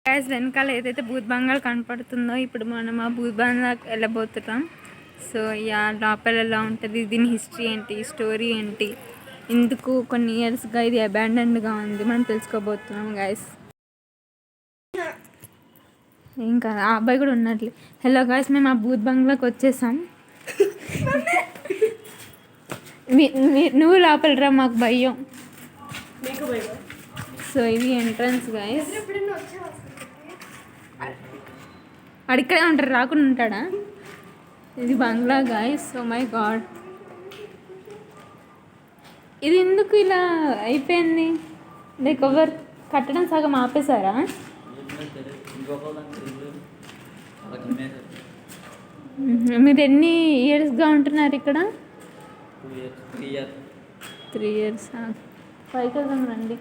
Gas వెనకాల ఏదైతే భూత్ బంగ్లా కనపడుతుందో ఇప్పుడు మనం ఆ భూత్ బంగ్లాకి వెళ్ళబోతున్నాం. సో యా లోపల ఎలా ఉంటుంది, దీని హిస్టరీ ఏంటి, స్టోరీ ఏంటి, ఇందుకు కొన్ని ఇయర్స్గా ఇది అబాండన్డ్గా ఉంది మనం తెలుసుకోబోతున్నాం గైస్. ఇంకా ఆ అబ్బాయి కూడా ఉన్నట్లే. హలో గైస్, మేము ఆ భూత్ బంగ్లాకి వచ్చేసాం. నువ్వు లోపల రా, మాకు భయం. సో ఇది ఎంట్రన్స్ గైస్. అడిక్కడే ఉంటారు, రాకుండా ఉంటాడా? ఇది బంగ్లా గైస్. ఓ మై గాడ్, ఇది ఎందుకు ఇలా అయిపోయింది? లైక్ ఎవరు కట్టడం సగం ఆపేశారా? మీరు ఎన్ని ఇయర్స్గా ఉంటున్నారు ఇక్కడ? 3 years. పైకి వెళ్దాం రండి.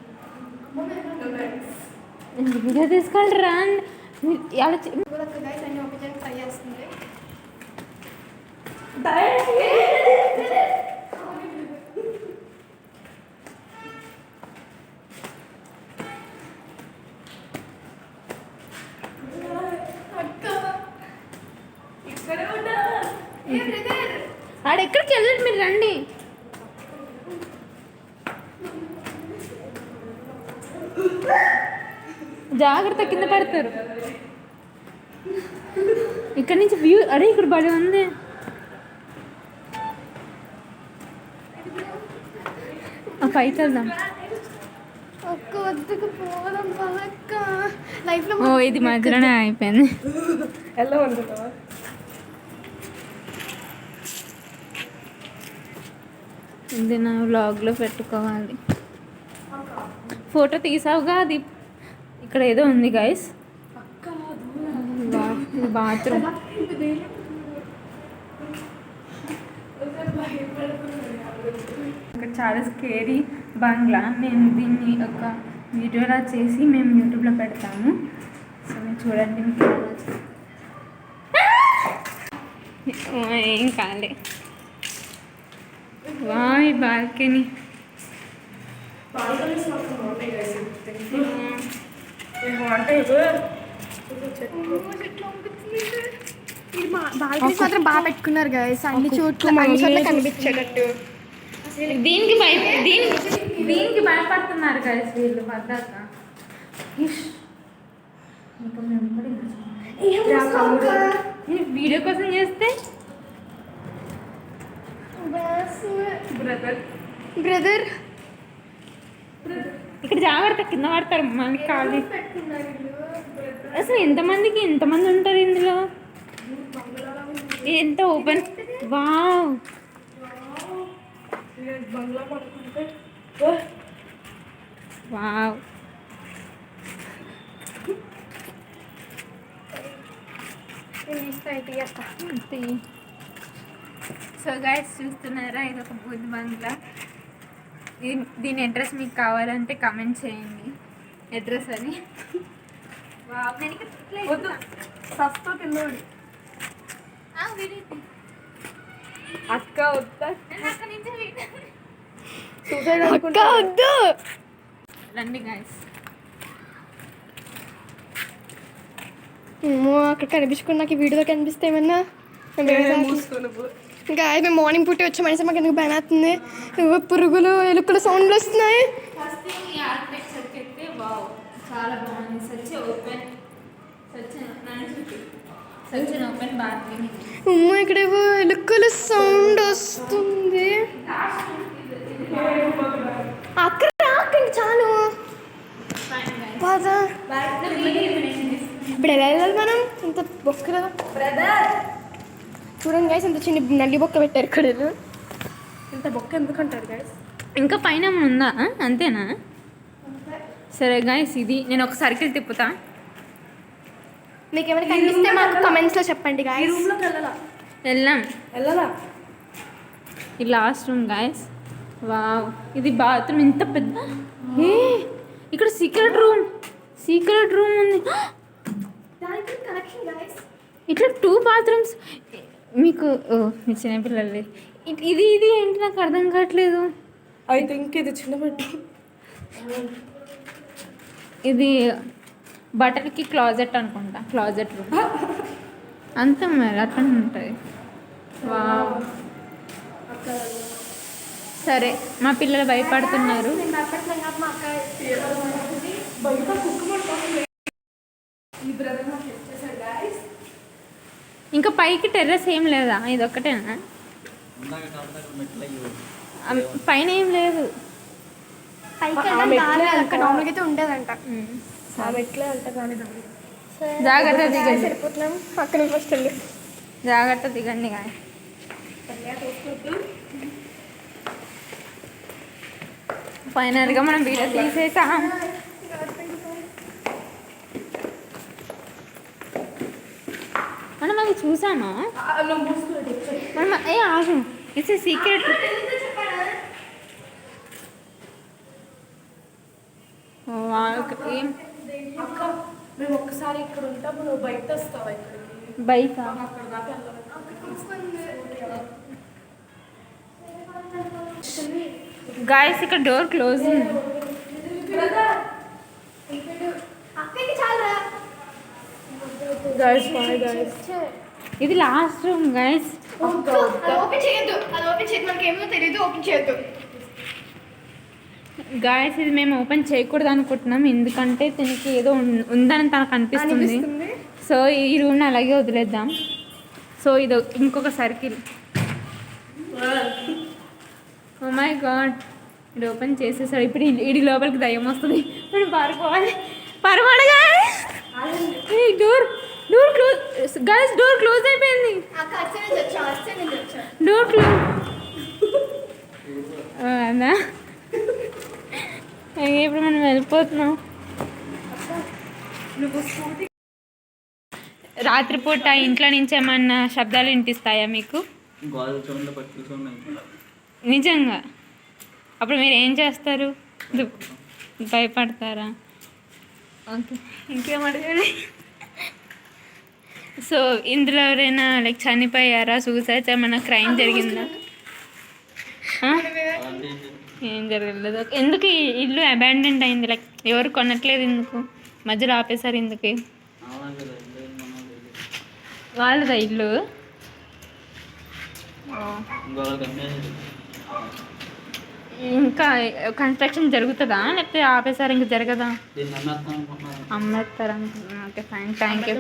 వీడియో తీసుకోండి రండి. ఆడెక్కడికి వెళ్ళండి, మీరు రండి. జాగ్రత్త, కింద పడతారు. ఇక్కడ నుంచి వ్యూ, అరే ఇక్కడ బడి ఉంది. పైకి వెళ్దాం. ఓ ఇది మధ్యలోనే అయిపోయింది. ఇది నా వ్లాగ్లో పెట్టుకోవాలి. ఫోటో తీసావుగా, అది ఇక్కడ ఏదో ఉంది గైస్. ఇది బాత్రూమ్. ఇక్కడ చాలా స్కేరీ బంగ్లా. మేము దీన్ని ఒక వీడియోలా చేసి మేము యూట్యూబ్లో పెడతాము. సో మీరు చూడండి, మీకు ఏం కాలే. వాయ్ బాల్కనీ. బాల్కనీస్ మాత్రం బాగా పెట్టుకున్నారు గైస్, అన్ని చోట్ల కనిపించేటట్టు. దీనికి భయపడుతున్నారు గైస్ వీళ్ళు పడ్డాక. వీడియో కోసం చేస్తే బ్రదర్ ఇక్కడ జాగ్రత్త, కింద పడతారు మనకి కాదు. అసలు ఎంతమంది ఉంటారు ఇందులో? ఎంత open. Wow, wow. So guys చూస్తున్నారా, ఇది ఒక భూత్ బంగ్లా. దీని అడ్రస్ మీకు కావాలంటే కమెంట్ చేయండి, అడ్రస్ అని. అక్క వద్దు రండి గైస్. అక్కడ కనిపించుకుని నాకు ఈ వీడియోలో కనిపిస్తే ఏమన్నా. ఇంకా మేము మార్నింగ్ పుట్టి వచ్చే మనిషి మాకు ఎందుకు భయం అవుతుంది. పురుగులు ఎలుకలు సౌండ్లు వస్తున్నాయి. చాలా బాగుంది. Open balcony. అమ్మ ఇక్కడేవో ఎలుకలు సౌండ్ వస్తుంది. అక్కడ చాలు. ఇప్పుడు ఎలా వెళ్ళాలి మనం? ఇంత బొక్కలు చూడండి గైస్, ఇంత చిన్న నల్లి బొక్క పెట్టారు ఇక్కడ. ఇంత బొక్క ఎందుకు అంటారు గైస్? ఇంకా పైన ఉందా? అంతేనా? సరే గైస్, ఇది నేను ఒక సర్కిల్ తిప్పుతా. మీకు ఏమైనా కనిపిస్తే మాకు కమెంట్స్లో చెప్పండి గైస్. వెళ్ళాం. ఈ లాస్ట్ రూమ్ గైస్. వావ్, ఇది బాత్రూమ్. ఇంత పెద్ద. ఇక్కడ సీక్రెట్ రూమ్ ఉంది. ఇట్లా 2 bathrooms. మీకు మీ చిన్నపిల్లలు ఇది ఏంటి నాకు అర్థం కావట్లేదు. ఐ థింక్ ఇది చిన్న బెడ్రూమ్. ఇది బట్టలకి క్లాజెట్ అనుకుంటా, క్లాజెట్ రూమ్ అంతే మరి అట్లా ఉంటుంది. వావ్. సరే మా పిల్లలు భయపడుతున్నారు. ఇంకా పైకి టెర్రస్ ఏం లేదా? ఇది ఒక్కటేనా? పైన ఏం లేదు. నార్మల్గా అయితే ఉండేదంట. జాగ్రత్త దిగండి, సరిపోతున్నాం పక్కన ఫస్ట్ వెళ్ళి జాగ్రత్త దిగండి. కానీ ఫైనల్గా మనం వీడియో తీసేసాం. మనం అది చూసామా? మనం ఆగు, ఇట్స్ ఏ సీక్రెట్. మేము ఒక్కసారి ఇక్కడ ఉంటాము, నువ్వు బయట వస్తావా? బైకా? గాయస్ ఇక్కడ డోర్ క్లోజ్ ఉంది. ఇది లాస్ట్ రూమ్ గైస్. ఓపెన్ చేయొద్దు, అది ఓపెన్ చేయదు, మనకి ఏమో తెలియదు, ఓపెన్ చేయొద్దు గాయస్. ఇది మేము ఓపెన్ చేయకూడదు అనుకుంటున్నాం, ఎందుకంటే దీనికి ఏదో ఉందని తనకు అనిపిస్తుంది. సో ఈ రూమ్ని అలాగే వదిలేద్దాం. సో ఇది ఇంకొక సర్కిల్. ఓ మై గాడ్, ఇది ఓపెన్ చేసేసాడు. ఇప్పుడు ఇడి లోపలికి దయ్యం వస్తుంది, మనం పారిపోవాలి. పరమాడగా door close guys, door close అయిపోయింది. డోర్ క్లోజ్ అదా. ఇప్పుడు మనం వెళ్ళిపోతున్నాం. రాత్రిపూట ఇంట్లో నుంచి ఏమన్నా శబ్దాలు వినిపిస్తాయా మీకు? నిజంగా? అప్పుడు మీరు ఏం చేస్తారు? భయపడతారా? ఓకే, ఇంకేం అడగండి. సో ఇందులో ఎవరైనా లైక్ చనిపోయారా, సూసైడ్స్, ఏమైనా క్రైమ్ జరిగిందా? ఏం జరగలేదు. ఎందుకు ఈ ఇల్లు అబాండెంట్ అయింది? లైక్ ఎవరు కొనట్లేదు ఎందుకు? మధ్యలో ఆపేశారు ఎందుకు? వాళ్ళదా ఇల్లు? ఇంకా కన్స్ట్రక్షన్ జరుగుతుందా, లేకపోతే ఆపేసారు ఇంకా జరగదా? అమ్మేస్తారు అనుకుంటున్నా. Okay fine, thank you.